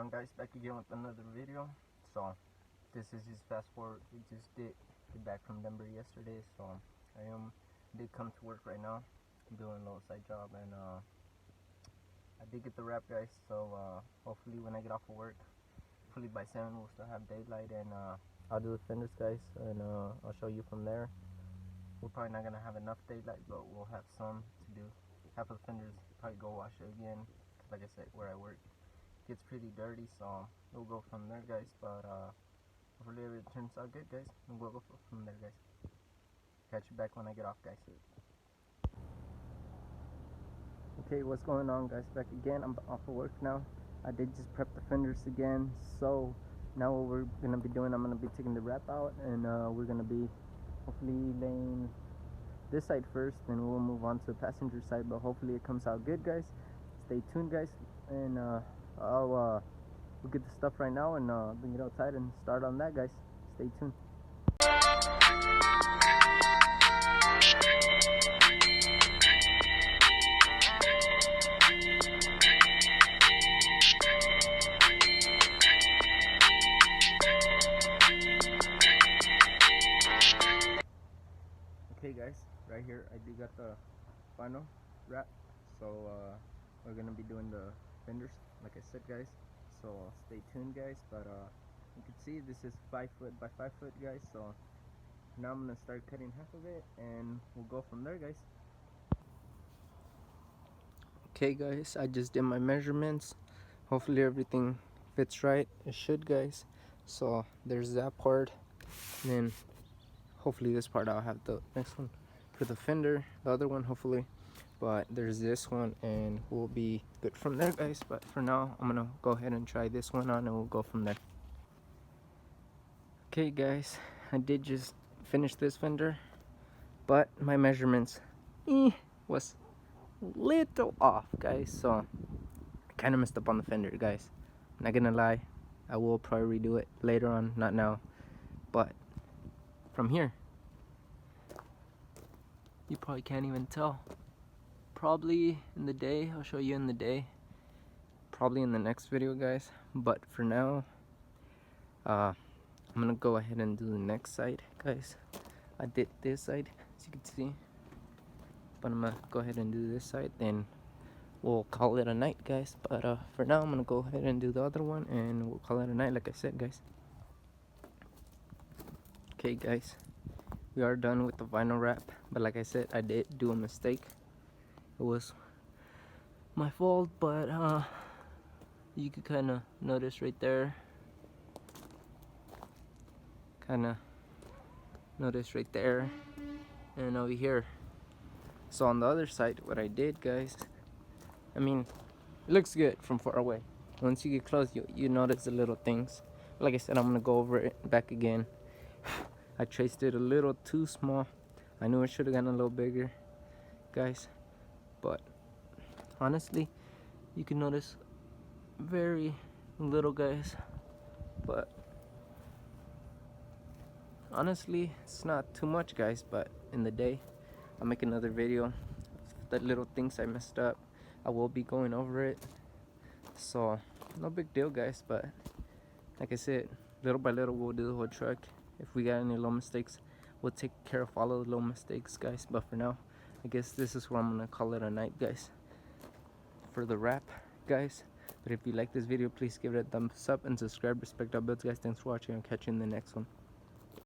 on, guys? Back again with another video. So this is just fast forward. We just did get back from Denver yesterday, so I did come to work right now. I'm doing a little side job, and I did get the wrap, guys. So hopefully when I get off of work, hopefully by 7 we'll still have daylight, and I'll do the fenders, guys, and I'll show you from there. We're probably not gonna have enough daylight, but we'll have some to do. Half of the fenders probably go wash it again. Like I said, where I work gets pretty dirty, so we'll go from there, guys. But hopefully it turns out good, guys, and we'll go from there, guys. Catch you back when I get off, guys. Okay, what's going on, guys? Back again. I'm off of work now. I did just prep the fenders again, so now what we're gonna be doing, I'm gonna be taking the wrap out, and we're gonna be hopefully laying this side first, then we'll move on to the passenger side. But hopefully it comes out good, guys. Stay tuned, guys, and we'll get the stuff right now and bring it outside and start on that, guys. Stay tuned. Okay, guys, right here I do got the final wrap, so we're gonna be doing the fenders, like I said, guys, so stay tuned, guys. But you can see this is 5 foot by 5 foot, guys, so now I'm gonna start cutting half of it and we'll go from there, guys. Okay, guys, I just did my measurements. Hopefully everything fits right. It should, guys. So there's that part, and then hopefully this part I'll have the next one for the fender, the other one hopefully, but there's this one and we'll be good from there, guys. But for now I'm gonna go ahead and try this one on and we'll go from there. Okay, guys, I did just finish this fender, but my measurements was a little off, guys, so I kind of messed up on the fender, guys. I'm not gonna lie, I will probably redo it later on, not now, but from here you probably can't even tell. Probably in the day, I'll show you in the day, probably in the next video, guys. But for now I'm gonna go ahead and do the next side, guys. I did this side, as you can see, but I'm gonna go ahead and do this side, then we'll call it a night, guys. But for now I'm gonna go ahead and do the other one and we'll call it a night, like I said, guys. Okay, guys, we are done with the vinyl wrap, but like I said, I did do a mistake. It was my fault, but you could kind of notice right there, and over here. So on the other side, what I did, guys, I mean, it looks good from far away. Once you get close, you notice the little things. Like I said, I'm gonna go over it back again. I traced it a little too small. I knew it should have gotten a little bigger, guys, but honestly you can notice very little, guys. But honestly it's not too much, guys. But in the day I'll make another video. The little things I messed up, I will be going over it, so no big deal, guys. But like I said, little by little we'll do the whole truck. If we got any little mistakes, we'll take care of all of the little mistakes, guys. But for now, I guess this is where I'm gonna call it a night, guys, for the wrap, guys. But if you like this video, please give it a thumbs up and subscribe. Respect our builds, guys. Thanks for watching. I'll catch you in the next one.